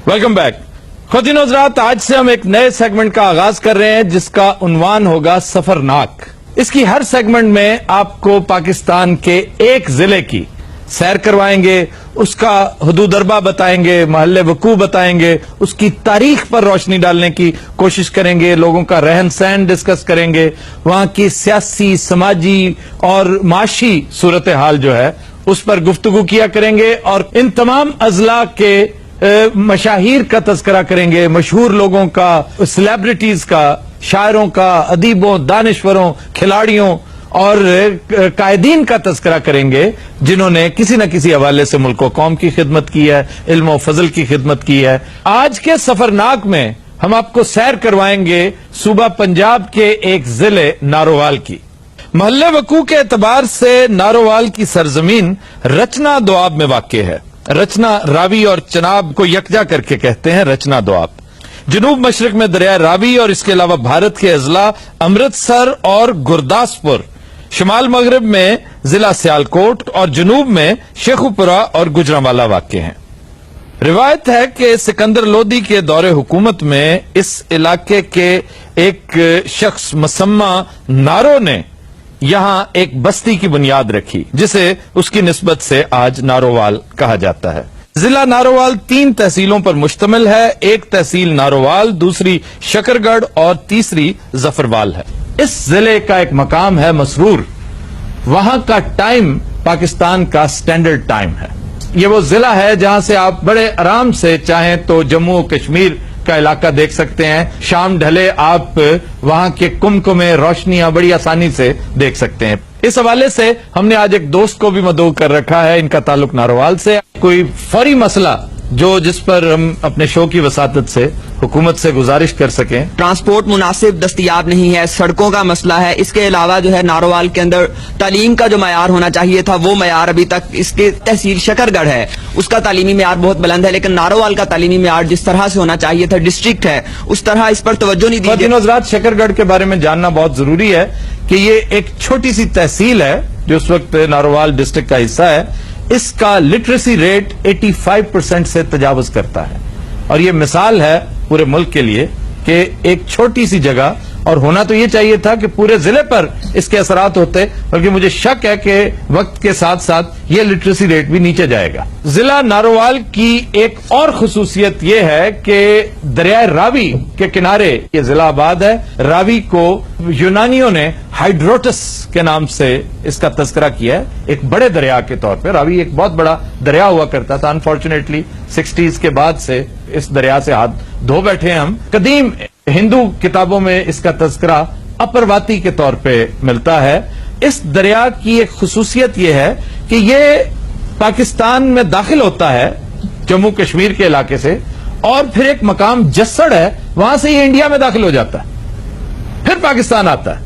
Welcome back. ख़वातीन और हज़रात, आज से हम एक नए सेगमेंट का आगाज कर रहे हैं जिसका उन्वान होगा सफरनाक। इसकी हर सेगमेंट में आपको पाकिस्तान के एक जिले की सैर करवाएंगे, उसका हुदूद अरबा बताएंगे, महल्ले वकू बताएंगे, उसकी तारीख पर रोशनी डालने की कोशिश करेंगे, लोगों का रहन सहन डिस्कस करेंगे, वहां की सियासी, समाजी और माशी सूरत हाल जो है उस पर गुफ्तगू किया करेंगे और इन तमाम अजला के मशाहिर का तस्करा करेंगे, मशहूर लोगों का, सेलिब्रिटीज का, शायरों का, अदीबों, दानिश्वरों, खिलाड़ियों और कायदीन का तस्करा करेंगे जिन्होंने किसी न किसी हवाले से मुल्क व कौम की खिदमत की है, इल्म व फजल की खिदमत की है। आज के सफरनाक में हम आपको सैर करवाएंगे सूबा पंजाब के एक जिले नारोवाल की। महल्ले वकू के एतबार से नारोवाल की सरजमीन रचना दोआब में वाक़ है। रचना रावी और चनाब को यकजा करके कहते हैं रचना दोआब। जनूब मशरक में दरिया रावी और इसके अलावा भारत के अजला अमृतसर और गुरदासपुर, शुमाल मगरब में जिला सियालकोट और जनूब में शेखुपुरा और गुजरांवाला वाक़ हैं। रिवायत है कि सिकंदर लोदी के दौरे हुकूमत में इस इलाके के एक शख्स मुसम्मा नारो ने यहां एक बस्ती की बुनियाद रखी जिसे उसकी निस्बत से आज नारोवाल कहा जाता है। जिला नारोवाल 3 तहसीलों पर मुश्तमिल है। एक तहसील नारोवाल, दूसरी शकरगढ़ और तीसरी जफरवाल है। इस जिले का एक मकाम है मसरूर। वहां का टाइम पाकिस्तान का स्टैंडर्ड टाइम है। ये वो जिला है जहां से आप बड़े आराम से चाहें तो जम्मू कश्मीर का इलाका देख सकते हैं। शाम ढले आप वहां के कुमकुमे, रोशनियां बड़ी आसानी से देख सकते हैं। इस हवाले से हमने आज एक दोस्त को भी मदऊ कर रखा है, इनका ताल्लुक नारोवाल से। कोई फौरी मसला जिस पर हम अपने शो की वसातत से हुकूमत से गुजारिश कर सकें। ट्रांसपोर्ट मुनासिब दस्तयाब नहीं है, सड़कों का मसला है। इसके अलावा जो है नारोवाल के अंदर तालीम का जो मयार होना चाहिए था वो मयार अभी तक, इसके तहसील शकरगढ़ है उसका तालीमी मयार बहुत बुलंद है, लेकिन नारोवाल का तालीमी मयार जिस तरह से होना चाहिए था, डिस्ट्रिक्ट है, उस तरह इस पर तवज्जो नहीं दी गई। शकरगढ़ के बारे में जानना बहुत जरूरी है कि ये एक छोटी सी तहसील है जो उस वक्त नारोवाल डिस्ट्रिक्ट का हिस्सा है। इसका लिटरेसी रेट 85% से तजावज करता है और ये मिसाल है पूरे मुल्क के लिए कि एक छोटी सी जगह, और होना तो ये चाहिए था कि पूरे जिले पर इसके असरात होते, बल्कि मुझे शक है कि वक्त के साथ साथ ये लिटरेसी रेट भी नीचे जाएगा। जिला नारोवाल की एक और खुसूसियत ये है कि दरिया रावी के किनारे ये जिला आबाद है। रावी को यूनानियों ने हाइड्रोटस के नाम से इसका तस्करा किया है, एक बड़े दरिया के तौर पर। रावी एक बहुत बड़ा दरिया हुआ करता था। अनफॉर्चुनेटली 60s के बाद से इस दरिया से हाथ धो बैठे हैं हम। कदीम हिंदू किताबों में इसका तस्करा अपरवाती के तौर पे मिलता है। इस दरिया की एक खुसूसियत यह है कि ये पाकिस्तान में दाखिल होता है जम्मू कश्मीर के इलाके से, और फिर एक मकाम जस्सड़ है, वहां से ये इंडिया में दाखिल हो जाता है, फिर पाकिस्तान आता है।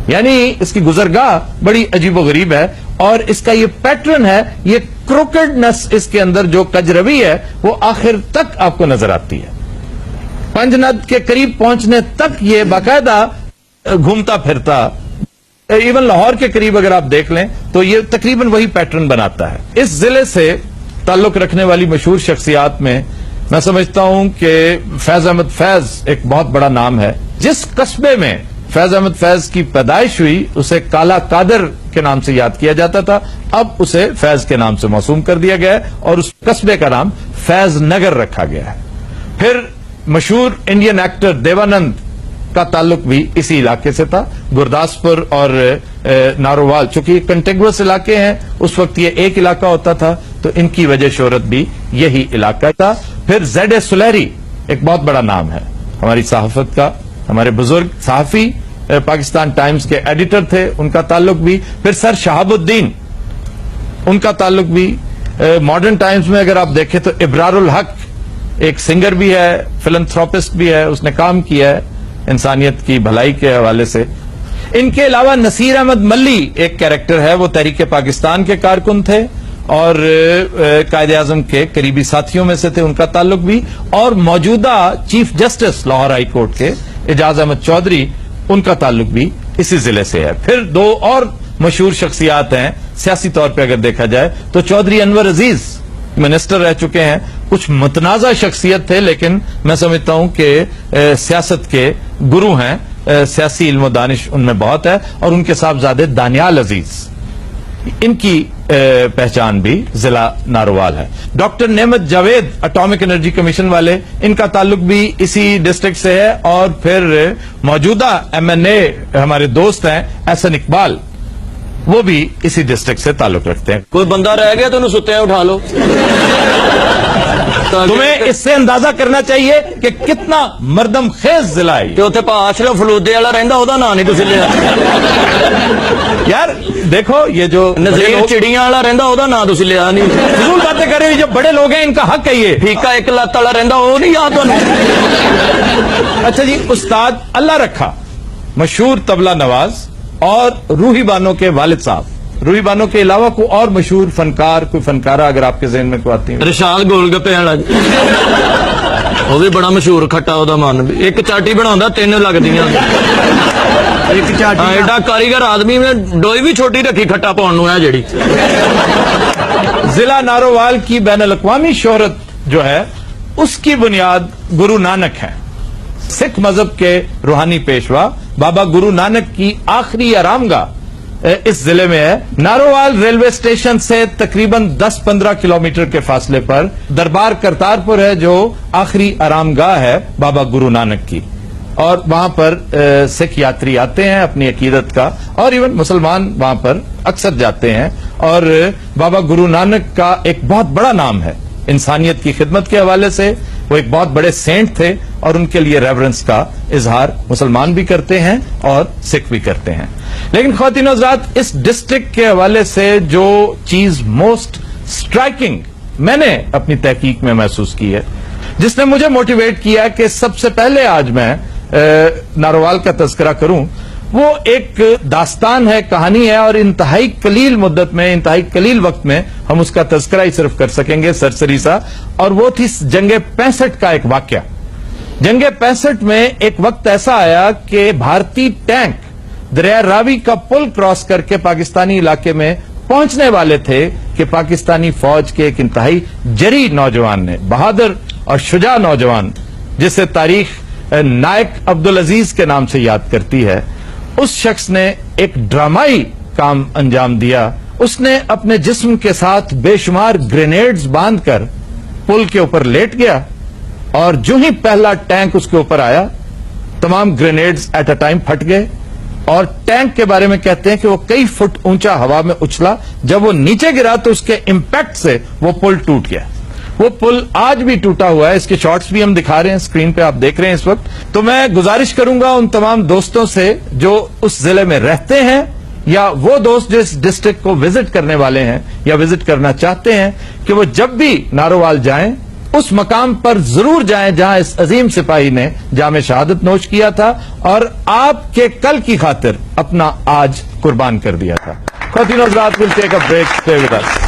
यानी इसकी गुजरगाह बड़ी अजीबोगरीब है और इसका ये पैटर्न है, ये क्रोकेडनेस इसके अंदर जो कजरवी है वो आखिर तक आपको नजर आती है। पंजनद के करीब पहुंचने तक ये बाकायदा घूमता फिरता, इवन लाहौर के करीब अगर आप देख लें तो ये तकरीबन वही पैटर्न बनाता है। इस जिले से ताल्लुक रखने वाली मशहूर शख्सियात में मैं समझता हूं कि फैज अहमद फैज एक बहुत बड़ा नाम है। जिस कस्बे में फैज अहमद फैज की पैदाइश हुई उसे काला कादर के नाम से याद किया जाता था, अब उसे फैज के नाम से मौसूम कर दिया गया है और उस कस्बे का नाम फैज नगर रखा गया है। फिर मशहूर इंडियन एक्टर देवानंद का ताल्लुक भी इसी इलाके से था। गुरदासपुर और नारोवाल चूंकि कंटिगुअस इलाके हैं, उस वक्त ये एक इलाका होता था, तो इनकी वजह शोहरत भी यही इलाका था। फिर ZA सुलहरी एक बहुत बड़ा नाम है हमारी सहाफत का, हमारे बुजुर्ग सहाफी पाकिस्तान टाइम्स के एडिटर थे, उनका ताल्लुक भी। फिर सर शहाबुद्दीन, उनका ताल्लुक भी। मॉडर्न टाइम्स में अगर आप देखें तो इब्रारुल हक एक सिंगर भी है, फिलंथ्रोपिस्ट भी है, उसने काम किया है इंसानियत की भलाई के हवाले से। इनके अलावा नसीर अहमद मल्ली एक कैरेक्टर है, वो तहरीक पाकिस्तान के कारकुन थे और कायदे आजम के करीबी साथियों में से थे, उनका ताल्लुक भी। और मौजूदा chief justice Lahore high court के एजाज अहमद चौधरी, उनका ताल्लुक भी इसी जिले से है। फिर 2 और मशहूर शख्सियात हैं सियासी तौर पर अगर देखा जाए तो चौधरी अनवर अजीज मिनिस्टर रह चुके हैं, कुछ मुतनाज़ा शख्सियत थे, लेकिन मैं समझता हूं कि सियासत के गुरु हैं, सियासी इल्म दानिश उनमें बहुत है, और उनके साहबजादे दानियाल अजीज, इनकी पहचान भी जिला नारोवाल है। डॉक्टर नेमत जावेद एटॉमिक एनर्जी कमीशन वाले, इनका ताल्लुक भी इसी डिस्ट्रिक्ट से है, और फिर मौजूदा MNA हमारे दोस्त हैं एहसन इकबाल, वो भी इसी डिस्ट्रिक्ट से ताल्लुक रखते हैं। कोई बंदा रह गया तो उन्हें सुत्ते उठा लो। तुम्हें इससे अंदाजा करना चाहिए कि कितना मर्दम खेज जिला है ये। ਤੇ ਉੱਥੇ ਭਾ ਅਸ਼ਰਫ ਫਲੂਦੇ ਵਾਲਾ ਰਹਿੰਦਾ, ਉਹਦਾ ਨਾਂ ਨਹੀਂ ਤੁਸੀਂ ਲਿਆ। यार देखो, ये जो बड़े ਨਜ਼ੀਰ लोग ਚਿੜੀਆਂ ਵਾਲਾ ਰਹਿੰਦਾ, ਉਹਦਾ ਨਾਂ ਤੁਸੀਂ ਲਿਆ ਨਹੀਂ। फिजूल बातें कर रहे हो, जो बड़े लोग हैं इनका हक है ये। ਫੀਕਾ ਇੱਕ ਲੱਤ ਵਾਲਾ ਰਹਿੰਦਾ, ਉਹ नहीं याद ਤੁਹਾਨੂੰ। अच्छा जी, उस्ताद अल्लाह रखा, मशहूर तबला नवाज और रूही बानो के वालिद साहब, रूही बानो के अलावा कोई और मशहूर फनकार, कोई फनकारा अगर आपके ज़हन में कोई आती है? ਰਿਸ਼ਾਦ ਗੋਲਗੱਪੇ ਵਾਲਾ ਉਹ ਵੀ ਬੜਾ ਮਸ਼ਹੂਰ ਖੱਟਾ, ਉਹਦਾ ਮਨ ਵੀ ਇੱਕ ਚਾਟੀ ਬਣਾਉਂਦਾ 3 ਲੱਗਦੀਆਂ। एक ਹਾਂ, चाटी ਐਡਾ ਕਾਰੀਗਰ ਆਦਮੀ ਨੇ ਡੋਈ ਵੀ ਛੋਟੀ ਰੱਖੀ ਖੱਟਾ ਪਾਉਣ ਨੂੰ, ਹੈ ਜਿਹੜੀ। जिला नारोवाल की बैन अल-अक़वामी शोहरत जो है, उसकी बुनियाद गुरु नानक है। सिख मजहब के रूहानी पेशवा बाबा गुरु नानक की आखिरी आरामगाह इस जिले में है। नारोवाल रेलवे स्टेशन से तकरीबन 10-15 किलोमीटर के फासले पर दरबार करतारपुर है, जो आखिरी आरामगाह है बाबा गुरु नानक की, और वहां पर सिख यात्री आते हैं अपनी अकीदत का, और इवन मुसलमान वहां पर अक्सर जाते हैं। और बाबा गुरु नानक का एक बहुत बड़ा नाम है इंसानियत की खिदमत के हवाले से। वो एक बहुत बड़े सेंट थे, और उनके लिए रेवरेंस का इजहार मुसलमान भी करते हैं और सिख भी करते हैं। लेकिन ख्वातीन हज़रात, इस डिस्ट्रिक्ट के हवाले से जो चीज मोस्ट स्ट्राइकिंग मैंने अपनी तहकीक में महसूस की है, जिसने मुझे मोटिवेट किया कि सबसे पहले आज मैं नारोवाल का तज़किरा करूं, वो एक दास्तान है, कहानी है, और इंतहाई कलील मुद्दत में, इंतहाई कलील वक्त में हम उसका तज़किरा ही सिर्फ कर सकेंगे, सरसरी सा। और वो थी जंगे 65 का एक वाकया। जंगे 65 में एक वक्त ऐसा आया कि भारतीय टैंक दरिया रावी का पुल क्रॉस करके पाकिस्तानी इलाके में पहुंचने वाले थे कि पाकिस्तानी फौज के एक इंतहाई जरी नौजवान ने, बहादुर और शुजा नौजवान, जिसे तारीख नायक अब्दुल अजीज के नाम से याद करती है, उस शख्स ने एक ड्रामाई काम अंजाम दिया। उसने अपने जिस्म के साथ बेशुमार ग्रेनेड्स बांधकर पुल के ऊपर लेट गया, और जो ही पहला टैंक उसके ऊपर आया, तमाम ग्रेनेड्स एट अ टाइम फट गए, और टैंक के बारे में कहते हैं कि वो कई फुट ऊंचा हवा में उछला। जब वो नीचे गिरा तो उसके इंपैक्ट से वो पुल टूट गया। वो पुल आज भी टूटा हुआ है, इसके शॉट्स भी हम दिखा रहे हैं, स्क्रीन पे आप देख रहे हैं इस वक्त। तो मैं गुजारिश करूंगा उन तमाम दोस्तों से जो उस जिले में रहते हैं, या वो दोस्त जो इस डिस्ट्रिक्ट को विजिट करने वाले हैं या विजिट करना चाहते हैं, कि वो जब भी नारोवाल जाएं, उस मकाम पर जरूर जाएं जहां इस अजीम सिपाही ने जामे शहादत नोश किया था और आपके कल की खातिर अपना आज कुर्बान कर दिया था। ख्वातीन और हज़रात, will take a break, stay with us.